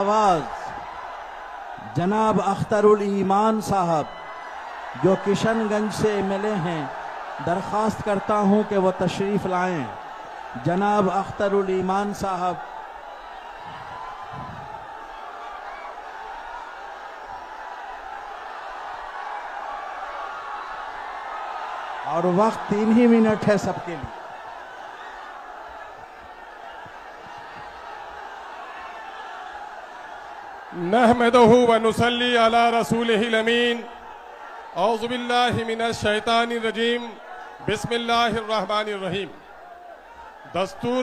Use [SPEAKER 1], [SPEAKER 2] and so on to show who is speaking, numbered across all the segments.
[SPEAKER 1] आवाज जनाब अख्तरुल ईमान साहब जो किशनगंज से मिले हैं, दरख्वास्त करता हूं कि वो तशरीफ लाएं। जनाब अख्तरुल ईमान साहब। और वक्त 3 ही मिनट है सबके लिए।
[SPEAKER 2] नहमदहु व नुसल्ली अला रसूलिहिल अमीन। औज़ु बिल्लाहि मिनश शैतानिर रजीम। बिस्मिल्लाहिर रहमानिर रहीम। दस्तूर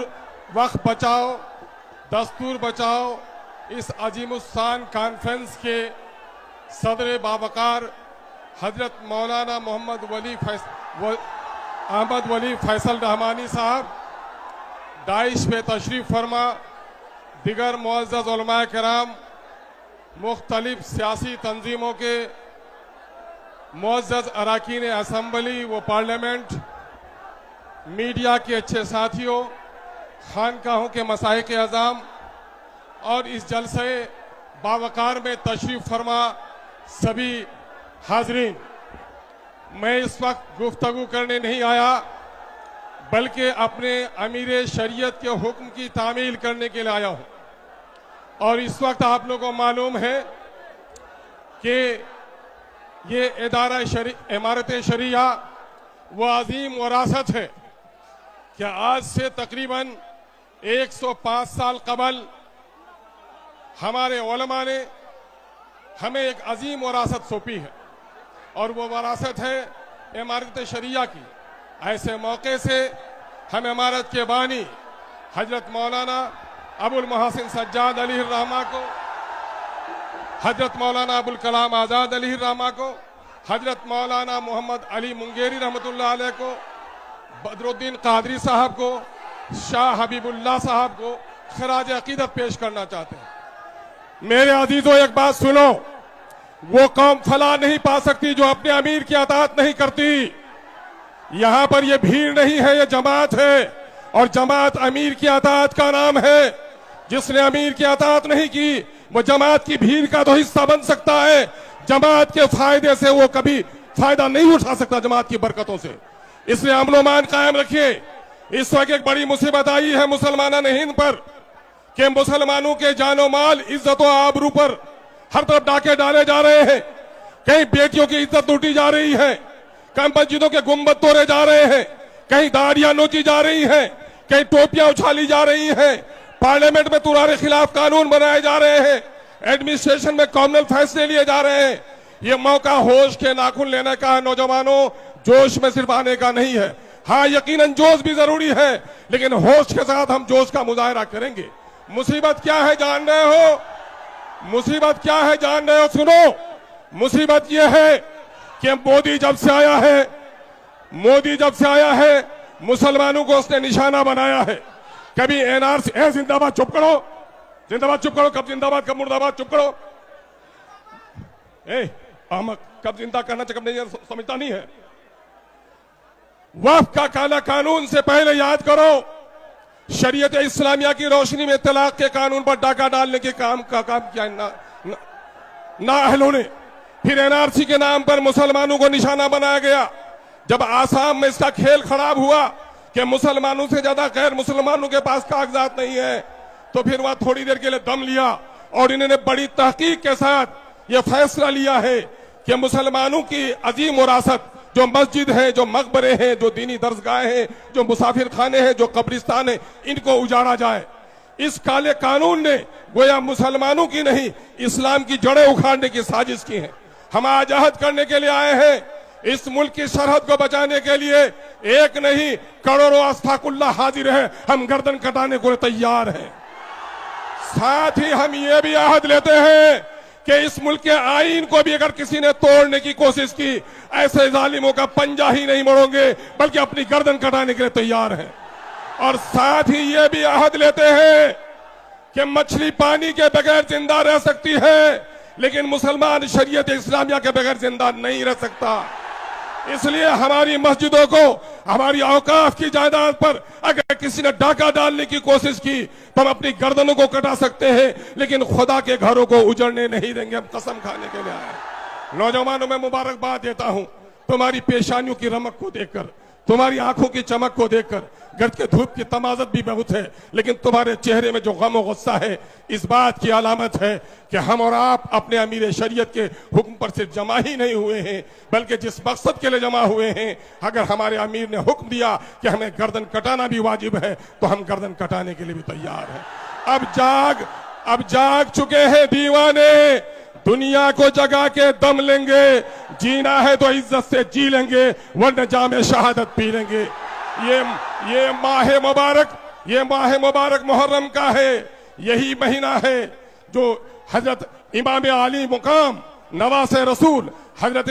[SPEAKER 2] वक्त बचाओ, दस्तूर बचाओ इस अजीमुस्सान कॉन्फ्रेंस के सदर बावकार हजरत मौलाना मोहम्मद अहमद वली फैसल रहमानी साहब दाइश पे तशरीफ फरमा, दिगर मुअज़्ज़ज़ उलमा किराम, मुख्तलिफ सियासी तंजीमों के मुअज़्ज़ज़ अरकान असम्बली व पार्लियामेंट, मीडिया के अच्छे साथियों, खानकाहों के मसाइक अज़ाम और इस जलसे बावकार में तशरीफ फरमा सभी हाजरीन, मैं इस वक्त गुफ्तगू करने नहीं आया बल्कि अपने अमीर शरीयत के हुक्म की तामील करने के लिए आया हूं। और इस वक्त आप लोगों को मालूम है कि ये इमारत शरिया वो अजीम वरासत है कि आज से तकरीबन 105 साल कबल हमारे उलमा ने हमें एक अजीम वरासत सौंपी है और वो वरासत है इमारत शरिया की। ऐसे मौके से हम इमारत के बानी हजरत मौलाना अबुल मोहसिन सज्जाद अली रहमा को, हजरत मौलाना अबुल कलाम आज़ाद अली रहमा को, हजरत मौलाना मोहम्मद अली मुंगेरी रहमतुल्लाह अलैह को, बदरुद्दीन कादरी साहब को, शाह हबीबुल्लाह साहब को खराज अकीदत पेश करना चाहते हैं। मेरे अजीजों, एक बात सुनो, वो कौम फला नहीं पा सकती जो अपने अमीर की अताअत नहीं करती। यहां पर ये भीड़ नहीं है, ये जमात है और जमात अमीर की अताअत का नाम है। जिसने अमीर की अताअत नहीं की वो जमात की भीड़ का तो हिस्सा बन सकता है, जमात के फायदे से वो कभी फायदा नहीं उठा सकता, जमात की बरकतों से। इसलिए अमन-ओ-अमान कायम रखिए। इस वक्त एक बड़ी मुसीबत आई है मुसलमाना हिंद पर कि मुसलमानों के जानो माल, इज्जत और आबरू पर हर तरफ डाके डाले जा रहे हैं। कहीं बेटियों की इज्जत लूटी जा रही है, कहीं मस्जिदों के गुंबद तोड़े जा रहे हैं, कहीं दाढ़ियां नोची जा रही हैं, कहीं टोपियां उछाली जा रही हैं, पार्लियामेंट में तुम्हारे खिलाफ कानून बनाए जा रहे हैं, एडमिनिस्ट्रेशन में कॉमनल फैसले लिए जा रहे हैं। ये मौका होश के नाखून लेने का है नौजवानों, जोश में सिर्फ आने का नहीं है। हाँ, यकीनन जोश भी जरूरी है, लेकिन होश के साथ हम जोश का मुजाहरा करेंगे। मुसीबत क्या है जान रहे हो? मुसीबत क्या है जान रहे हो? सुनो, मुसीबत यह है कि मोदी जब से आया है मुसलमानों को उसने निशाना बनाया है। कभी एनआरसी, जिंदाबाद, चुप करो, जिंदाबाद, चुप करो, कब जिंदाबाद कब मुर्दाबाद, चुप करो। अहमद, कब जिंदा करना चाहिए कब नहीं समझता नहीं है। वक्फ का काला कानून से पहले याद करो, शरीयत इस्लामिया की रोशनी में तलाक के कानून पर डाका डालने के काम किया नाअहलों ने। फिर एनआरसी के नाम पर मुसलमानों को निशाना बनाया गया। जब आसाम में इसका खेल खराब हुआ कि मुसलमानों से ज्यादा गैर मुसलमानों के पास कागजात नहीं है, तो फिर वहां थोड़ी देर के लिए दम लिया और इन्होंने बड़ी तहकीक के साथ यह फैसला लिया है कि मुसलमानों की अजीम विरासत, जो मस्जिद है, जो मकबरे हैं, जो दीनी दरसगाहें हैं, जो मुसाफिर खाने हैं, जो कब्रिस्तान है, इनको उजाड़ा जाए। इस काले कानून ने गोया मुसलमानों की नहीं, इस्लाम की जड़ें उखाड़ने की साजिश की है। हम आज अहद करने के लिए आए हैं, इस मुल्क की सरहद को बचाने के लिए। एक नहीं, करोड़ों अस्ताकुल्लाह हाजिर है, हम गर्दन कटाने को तैयार हैं। साथ ही हम ये भी अहद लेते हैं कि इस मुल्क के आईन को भी अगर किसी ने तोड़ने की कोशिश की, ऐसे जालिमों का पंजा ही नहीं मोड़ोगे बल्कि अपनी गर्दन कटाने के लिए तैयार हैं। और साथ ही ये भी अहद लेते हैं कि मछली पानी के बगैर जिंदा रह सकती है, लेकिन मुसलमान शरीयत इस्लामिया के बगैर जिंदा नहीं रह सकता। इसलिए हमारी मस्जिदों को, हमारी औकाफ की जायदाद पर अगर किसी ने डाका डालने की कोशिश की तो हम अपनी गर्दनों को कटा सकते हैं, लेकिन खुदा के घरों को उजड़ने नहीं देंगे। हम कसम खाने के लिए आए। नौजवानों में मुबारकबाद देता हूं, तुम्हारी पेशानियों की रमक को देखकर, तुम्हारी आंखों की चमक को देखकर, गर्द के धूप की तमाजत भी बहुत है, लेकिन तुम्हारे चेहरे में जो गम और गुस्सा है, इस बात की अलामत है कि हम और आप अपने अमीर शरीयत के हुक्म पर सिर्फ जमा ही नहीं हुए हैं, बल्कि जिस मकसद के लिए जमा हुए हैं, अगर हमारे अमीर ने हुक्म दिया कि हमें गर्दन कटाना भी वाजिब है तो हम गर्दन कटाने के लिए भी तैयार हैं। अब जाग चुके हैं दीवाने, दुनिया को जगा के दम लेंगे। जीना है तो इज्जत से जी लेंगे, वरना जामे शहादत पी लेंगे। ये माह मुबारक मुहर्रम का है। यही महीना है जो हजरत इमाम आली मुकाम नवासे रसूल हजरत